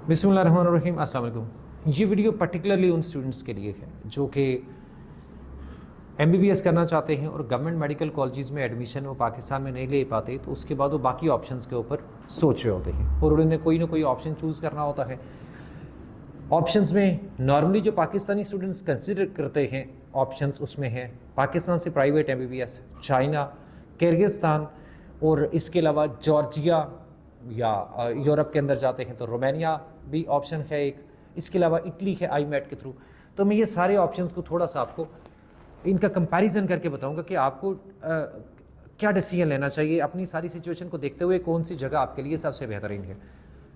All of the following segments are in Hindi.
बिस्मिल्लाहिर्रहमानिर्रहीम, अस्सलाम वालेकुम। ये वीडियो पर्टिकुलरली उन स्टूडेंट्स के लिए है जो कि एमबीबीएस करना चाहते हैं और गवर्नमेंट मेडिकल कॉलेजेस में एडमिशन वो पाकिस्तान में नहीं ले पाते, तो उसके बाद वो बाकी ऑप्शंस के ऊपर सोच रहे होते हैं और उन्हें कोई ना कोई ऑप्शन चूज़ करना होता है। ऑप्शंस में नॉर्मली जो पाकिस्तानी स्टूडेंट्स कंसिडर करते हैं ऑप्शंस, उसमें है पाकिस्तान से प्राइवेट एमबीबीएस, चाइना, किर्गिस्तान और इसके अलावा जॉर्जिया या यूरोप के अंदर जाते हैं तो रोमानिया भी ऑप्शन है एक, इसके अलावा इटली है आईमेट के थ्रू। तो मैं ये सारे ऑप्शंस को थोड़ा सा आपको इनका कंपैरिजन करके बताऊंगा कि आपको क्या डिसीजन लेना चाहिए अपनी सारी सिचुएशन को देखते हुए, कौन सी जगह आपके लिए सबसे बेहतरीन है।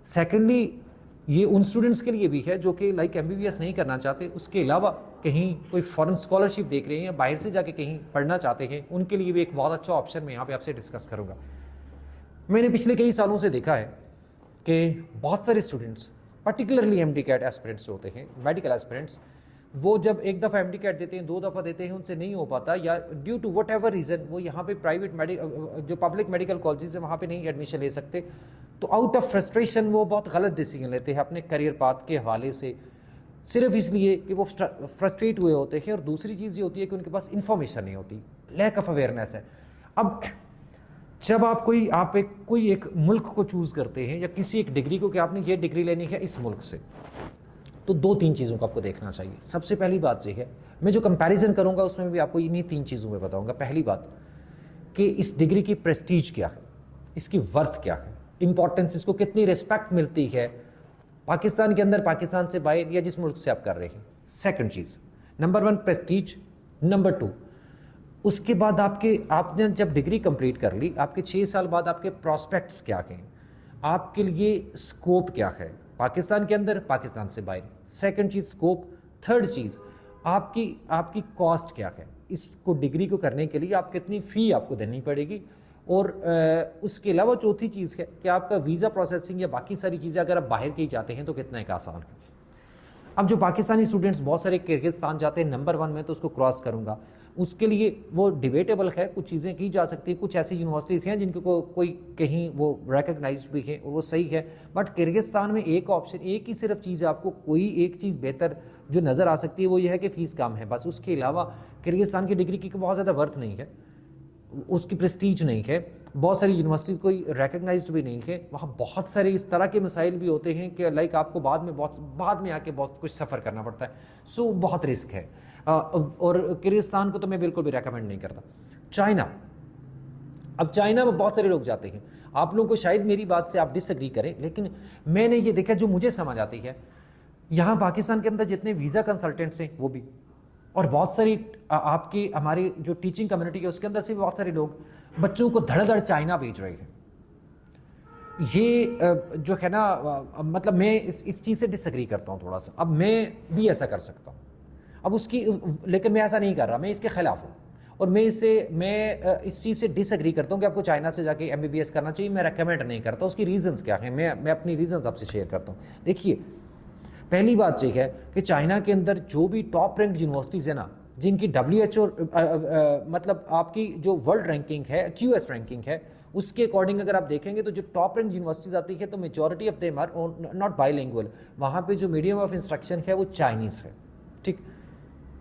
सेकेंडली, ये उन स्टूडेंट्स के लिए भी है जो कि लाइक एमबीबीएस नहीं करना चाहते, उसके अलावा कहीं कोई फॉरेन स्कॉलरशिप देख रहे हैं या बाहर से जाके कहीं पढ़ना चाहते हैं, उनके लिए भी एक बहुत अच्छा ऑप्शन मैं यहाँ पे आपसे डिस्कस करूँगा। मैंने पिछले कई सालों से देखा है कि बहुत सारे students, particularly MD CAT aspirants होते हैं, मेडिकल एस्पिरेंट्स, वो जब एक दफ़ा एमडी कैट देते हैं, दो दफ़ा देते हैं, उनसे नहीं हो पाता या due to whatever reason वो यहाँ पे प्राइवेट जो पब्लिक मेडिकल कॉलेजेस है वहाँ पे नहीं एडमिशन ले सकते, तो आउट ऑफ फ्रस्ट्रेशन वो बहुत गलत डिसीजन लेते हैं अपने करियर पाथ के हवाले से, सिर्फ इसलिए कि वो फ्रस्ट्रेट हुए होते हैं। और दूसरी चीज़ ये होती है कि उनके पास इंफॉर्मेशन नहीं होती, लैक ऑफ अवेयरनेस है। अब जब आप कोई एक मुल्क को चूज़ करते हैं या किसी एक डिग्री को कि आपने ये डिग्री लेनी है इस मुल्क से, तो दो तीन चीज़ों को आपको देखना चाहिए। सबसे पहली बात ये है, मैं जो कंपैरिजन करूंगा उसमें भी आपको इन्हीं तीन चीज़ों में बताऊंगा। पहली बात कि इस डिग्री की प्रेस्टीज क्या है, इसकी वर्थ क्या है, इंपॉर्टेंस, इसको कितनी रिस्पेक्ट मिलती है पाकिस्तान के अंदर, पाकिस्तान से बाहर या जिस मुल्क से आप कर रहे हैं। सेकेंड चीज़, number one prestige, number two उसके बाद आपने जब डिग्री कंप्लीट कर ली, आपके 6 साल बाद आपके प्रॉस्पेक्ट्स क्या हैं, आपके लिए स्कोप क्या है पाकिस्तान के अंदर, पाकिस्तान से बाहर। सेकंड चीज़ स्कोप। थर्ड चीज़ आपकी कॉस्ट क्या है, इसको डिग्री को करने के लिए आप कितनी फ़ी आपको देनी पड़ेगी। और उसके अलावा चौथी चीज़ है कि आपका वीज़ा प्रोसेसिंग या बाकी सारी चीज़ें अगर आप बाहर की जाते हैं तो कितना एक आसान है। अब जो पाकिस्तानी स्टूडेंट्स बहुत सारे किर्गिस्तान जाते हैं, नंबर वन में तो उसको क्रॉस करूंगा, उसके लिए वो डिबेटेबल है, कुछ चीज़ें की जा सकती है, कुछ ऐसी यूनिवर्सिटीज़ हैं जिनको कोई कहीं वो रिकग्नाइज्ड भी है और वो सही है। बट किर्गिस्तान में एक ऑप्शन, एक ही सिर्फ चीज़, आपको कोई एक चीज़ बेहतर जो नज़र आ सकती है वो ये है कि फ़ीस कम है, बस। उसके अलावा किर्गिस्तान की डिग्री की बहुत ज़्यादा वर्थ नहीं है, उसकी प्रेस्टीज नहीं है, बहुत सारी यूनिवर्सिटीज़ कोई रिकग्नाइज्ड भी नहीं है, वहाँ बहुत सारे इस तरह के मसाइल भी होते हैं कि लाइक आपको बाद में आके बहुत कुछ सफ़र करना पड़ता है, सो बहुत रिस्क है। और किर्गिस्तान को तो मैं बिल्कुल भी रेकमेंड नहीं करता। चाइना, अब चाइना में बहुत सारे लोग जाते हैं, आप लोगों को शायद मेरी बात से आप डिसएग्री करें, लेकिन मैंने ये देखा जो मुझे समझ आती है, यहाँ पाकिस्तान के अंदर जितने वीज़ा कंसल्टेंट्स हैं वो भी, और बहुत सारी आपकी हमारी जो टीचिंग कम्युनिटी है उसके अंदर से बहुत सारे लोग बच्चों को धड़धड़ चाइना भेज रहे हैं। ये जो है ना, मतलब मैं इस चीज़ से डिसएग्री करता हूँ थोड़ा सा। अब मैं भी ऐसा कर सकता हूँ, अब उसकी, लेकिन मैं ऐसा नहीं कर रहा, मैं इसके खिलाफ हूँ और मैं इस चीज़ से डिसएग्री करता हूँ कि आपको चाइना से जाके एमबीबीएस करना चाहिए। मैं रेकमेंड नहीं करता। उसकी रीजंस क्या है, मैं अपनी रीजंस आपसे शेयर करता हूँ। देखिए, पहली बात यह है कि चाइना के अंदर जो भी टॉप रैंक्ड यूनिवर्सिटीज़ है ना, जिनकी WHO मतलब आपकी जो वर्ल्ड रैंकिंग है, QS रैंकिंग है, उसके अकॉर्डिंग अगर आप देखेंगे तो जो टॉप रैंक यूनिवर्सिटीज़ आती है तो majority of them are not bilingual. वहाँ पे जो मीडियम ऑफ इंस्ट्रक्शन है वो चाइनीज़ है, ठीक।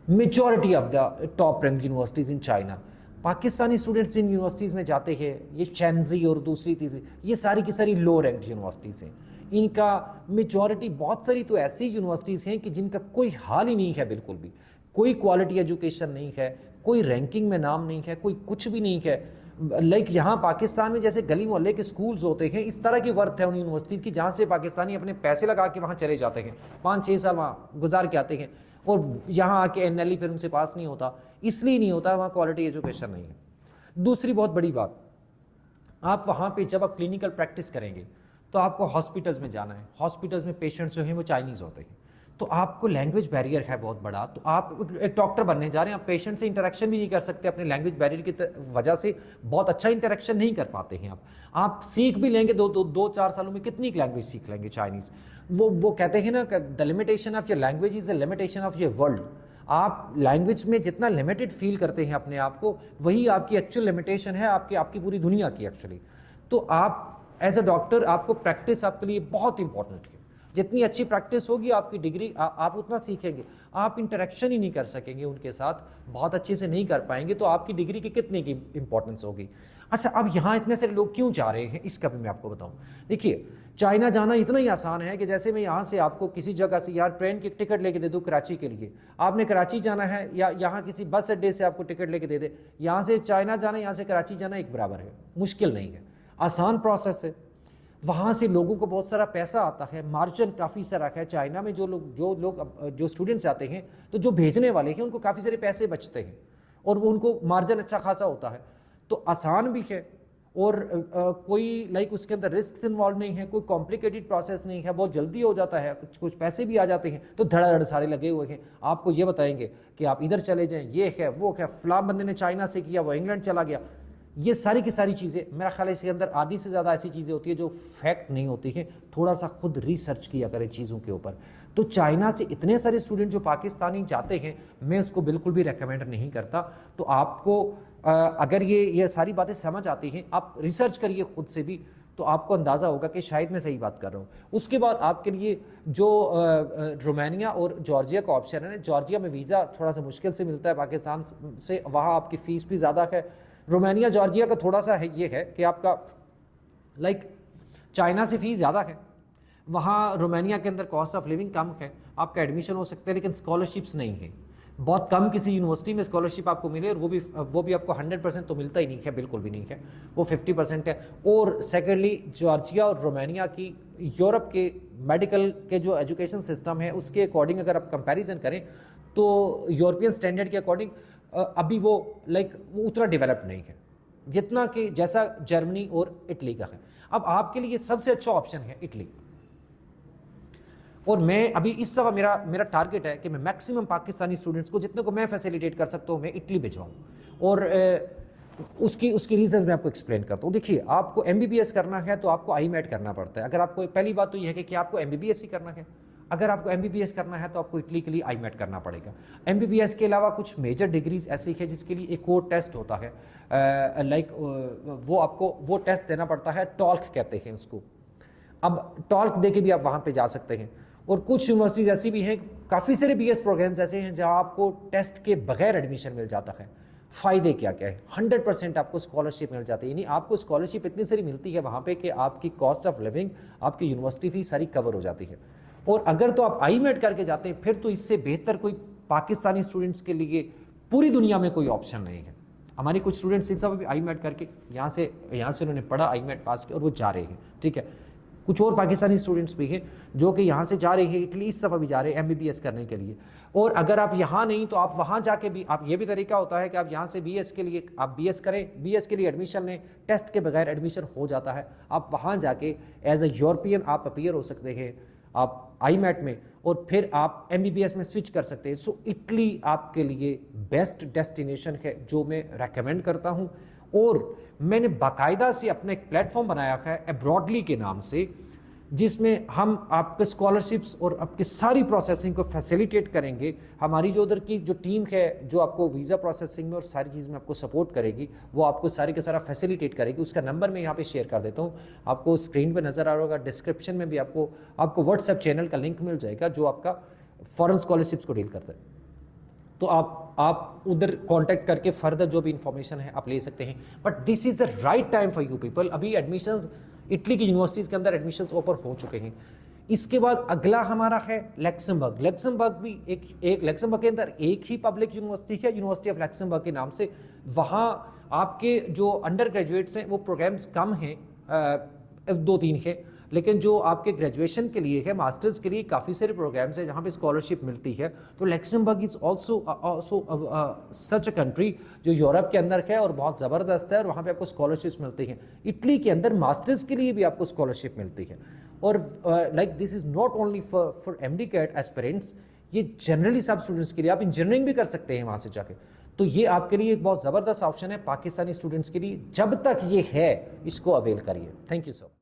Majority of the top rank universities in China. Pakistani students in universities में जाते हैं, ये शैनजी और दूसरी तीसरी, ये सारी की सारी लो रैंक यूनिवर्सिटीज़ हैं। इनका मेजॉरिटी, बहुत सारी तो ऐसी यूनिवर्सिटीज़ हैं कि जिनका कोई हाल ही नहीं है, बिल्कुल भी कोई क्वालिटी एजुकेशन नहीं है, कोई रैंकिंग में नाम नहीं है, कोई कुछ भी नहीं है। लाइक यहाँ पाकिस्तान में जैसे गली मोहल्ले के स्कूल्स होते हैं, इस तरह की वर्थ है उन यूनिवर्सिटीज़ की, जहाँ से पाकिस्तानी अपने पैसे लगा के वहाँ चले जाते हैं, 5-6 साल वहाँ गुजार के आते हैं और यहाँ आके NLE फिर उनसे पास नहीं होता। इसलिए नहीं होता, वहाँ क्वालिटी एजुकेशन नहीं है। दूसरी बहुत बड़ी बात, आप वहाँ पे जब आप क्लिनिकल प्रैक्टिस करेंगे तो आपको हॉस्पिटल्स में जाना है, हॉस्पिटल्स में पेशेंट्स जो हैं वो चाइनीज़ होते हैं, तो आपको लैंग्वेज बैरियर है बहुत बड़ा। तो आप एक डॉक्टर बनने जा रहे हैं, आप पेशेंट से इंटरेक्शन भी नहीं कर सकते, अपने लैंग्वेज बैरियर की वजह से बहुत अच्छा इंटरेक्शन नहीं कर पाते हैं। आप सीख भी लेंगे 2-4 सालों में, कितनी लैंग्वेज सीख लेंगे चाइनीज़। वो कहते हैं ना, the limitation of your language is the limitation of your world. आप लैंग्वेज में जितना लिमिटेड फील करते हैं अपने आप को, वही आपकी एक्चुअल लिमिटेशन है आपकी पूरी दुनिया की एक्चुअली। तो आप एज अ डॉक्टर, आपको प्रैक्टिस आपके लिए बहुत इंपॉर्टेंट है। जितनी अच्छी प्रैक्टिस होगी आपकी डिग्री आप उतना सीखेंगे। आप इंटरेक्शन ही नहीं कर सकेंगे उनके साथ, बहुत अच्छे से नहीं कर पाएंगे, तो आपकी डिग्री की कितने की इंपॉर्टेंस होगी। अच्छा, अब यहाँ इतने सारे लोग क्यों जा रहे हैं इसका भी मैं आपको बताऊँ। देखिए, चाइना जाना इतना ही आसान है कि जैसे मैं यहाँ से आपको किसी जगह से यार ट्रेन की टिकट लेके दे दूँ कराची के लिए, आपने कराची जाना है, या यहाँ किसी बस अड्डे से आपको टिकट लेके दे दे, यहाँ से चाइना जाना यहाँ से कराची जाना एक बराबर है, मुश्किल नहीं है, आसान प्रोसेस है। वहाँ से लोगों को बहुत सारा पैसा आता है, मार्जिन काफ़ी सारा है। चाइना में जो स्टूडेंट्स आते हैं, तो जो भेजने वाले हैं उनको काफ़ी सारे पैसे बचते हैं और वो उनको मार्जिन अच्छा खासा होता है, तो आसान भी है। और कोई उसके अंदर रिस्क इन्वॉल्व नहीं है, कोई कॉम्प्लिकेटेड प्रोसेस नहीं है, बहुत जल्दी हो जाता है, कुछ पैसे भी आ जाते हैं, तो धड़ाधड़ सारे लगे हुए हैं। आपको ये बताएंगे कि आप इधर चले जाएं, ये है वो है, फलां बंदे ने चाइना से किया, वो इंग्लैंड चला गया। ये सारी की सारी चीज़ें, मेरा ख्याल है इसके अंदर आधी से ज़्यादा ऐसी चीज़ें होती है जो फैक्ट नहीं होती हैं। थोड़ा सा खुद रिसर्च किया करें चीज़ों के ऊपर। तो चाइना से इतने सारे स्टूडेंट जो पाकिस्तानी जाते हैं, मैं उसको बिल्कुल भी रेकमेंड नहीं करता। तो आपको अगर ये सारी बातें समझ आती हैं, आप रिसर्च करिए खुद से भी, तो आपको अंदाज़ा होगा कि शायद मैं सही बात कर रहा हूँ। उसके बाद आपके लिए जो रोमानिया और जॉर्जिया का ऑप्शन है ना, जॉर्जिया में वीज़ा थोड़ा सा मुश्किल से मिलता है पाकिस्तान से, वहाँ आपकी फ़ीस भी ज़्यादा है। रोमानिया जॉर्जिया का थोड़ा सा है, ये है कि आपका चाइना से फ़ीस ज़्यादा है, वहाँ रोमानिया के अंदर कॉस्ट ऑफ लिविंग कम है, आपका एडमिशन हो सकता है, लेकिन स्कॉलरशिप्स नहीं है। बहुत कम किसी यूनिवर्सिटी में स्कॉलरशिप आपको मिले, और वो भी आपको 100% तो मिलता ही नहीं है, बिल्कुल भी नहीं है, वो 50% है। और सेकेंडली, जॉर्जिया और रोमानिया की यूरोप के मेडिकल के जो एजुकेशन सिस्टम है उसके अकॉर्डिंग अगर आप कंपैरिजन करें, तो यूरोपियन स्टैंडर्ड के अकॉर्डिंग अभी वो उतना डेवलप्ड नहीं है जितना कि जैसा जर्मनी और इटली का है। अब आपके लिए सबसे अच्छा ऑप्शन है इटली, और मैं अभी इस दफ़ा मेरा टारगेट है कि मैं मैक्सिमम पाकिस्तानी स्टूडेंट्स को, जितने को मैं फैसिलिटेट कर सकता हूँ, मैं इटली भिजवाऊँ। और उसकी रीज़न मैं आपको एक्सप्लेन करता हूँ। देखिए, आपको MBBS करना है तो आपको IMET करना पड़ता है। अगर आपको, पहली बात तो यह है कि आपको MBBS ही करना है। अगर आपको MBBS करना है तो आपको इटली के लिए IMET करना पड़ेगा। MBBS के अलावा कुछ मेजर डिग्रीज ऐसी है जिसके लिए एक और टेस्ट होता है, वो आपको वो टेस्ट देना पड़ता है, टॉल्क कहते हैं उसको। अब टॉल्क दे के भी आप वहाँ पे जा सकते हैं। और कुछ यूनिवर्सिटीज ऐसी भी हैं, काफ़ी सारे BS प्रोग्राम्स ऐसे हैं जहाँ आपको टेस्ट के बगैर एडमिशन मिल जाता है। फ़ायदे क्या क्या है, 100% आपको स्कॉलरशिप मिल जाती है, यानी आपको स्कॉलरशिप इतनी सारी मिलती है वहाँ पे कि आपकी कॉस्ट ऑफ लिविंग, आपकी यूनिवर्सिटी फीस सारी कवर हो जाती है। और अगर तो आप IMET करके जाते हैं, फिर तो इससे बेहतर कोई पाकिस्तानी स्टूडेंट्स के लिए पूरी दुनिया में कोई ऑप्शन नहीं है। हमारे कुछ स्टूडेंट्स इस सब भी IMET करके यहाँ से उन्होंने पढ़ा, IMET पास किया और वो जा रहे हैं, ठीक है। कुछ और पाकिस्तानी स्टूडेंट्स भी हैं जो कि यहाँ से जा रहे हैं, इटली इस दफ़ा भी जा रहे हैं MBBS करने के लिए। और अगर आप यहाँ नहीं तो आप वहाँ जाके भी, आप ये भी तरीका होता है कि आप यहाँ से BS के लिए आप BS करें, BS के लिए एडमिशन लें, टेस्ट के बगैर एडमिशन हो जाता है। आप वहाँ जाके एज ए यूरोपियन आप अपीयर हो सकते हैं, आप IMET में, और फिर आप MBBS में स्विच कर सकते हैं। सो इटली आपके लिए बेस्ट डेस्टिनेशन है जो मैं रेकमेंड करता हूँ। और मैंने बाकायदा से अपना एक प्लेटफॉर्म बनाया है अब्रॉडली के नाम से, जिसमें हम आपके स्कॉलरशिप्स और आपकी सारी प्रोसेसिंग को फैसिलिटेट करेंगे। हमारी जो उधर की जो टीम है, जो आपको वीज़ा प्रोसेसिंग में और सारी चीज़ में आपको सपोर्ट करेगी, वो आपको सारी का सारा फैसिलिटेट करेगी। उसका नंबर मैं यहाँ पे शेयर कर देता हूँ, आपको स्क्रीन पे नज़र आ रहा होगा, डिस्क्रिप्शन में भी आपको व्हाट्सएप चैनल का लिंक मिल जाएगा जो आपका फॉरेन स्कॉलरशिप्स को डील करता है। तो आप उधर कांटेक्ट करके फर्दर जो भी इंफॉर्मेशन है आप ले सकते हैं। But this is the right time for you people. अभी एडमिशन्स इटली की यूनिवर्सिटीज़ के अंदर एडमिशन्स ओपन हो चुके हैं। इसके बाद अगला हमारा है लक्समबर्ग। लक्समबर्ग भी एक लक्समबर्ग के अंदर एक ही पब्लिक यूनिवर्सिटी है, यूनिवर्सिटी ऑफ लक्समबर्ग के नाम से। वहाँ आपके जो अंडर ग्रेजुएट्स हैं वो प्रोग्राम्स कम हैं, 2-3 है, लेकिन जो आपके ग्रेजुएशन के लिए है, मास्टर्स के लिए काफ़ी सारे प्रोग्राम्स हैं जहाँ पे स्कॉलरशिप मिलती है। तो Luxembourg is also such a country जो यूरोप के अंदर है और बहुत ज़बरदस्त है, और वहाँ पे आपको स्कॉलरशिप्स मिलती हैं। इटली के अंदर मास्टर्स के लिए भी आपको स्कॉलरशिप मिलती है। और this is not only for MD-CAT aspirants, ये जनरली सब स्टूडेंट्स के लिए, आप इंजीनियरिंग भी कर सकते हैं वहाँ से जाके। तो ये आपके लिए एक बहुत ज़बरदस्त ऑप्शन है पाकिस्तानी स्टूडेंट्स के लिए। जब तक ये है, इसको अवेल करिए। Thank you so much.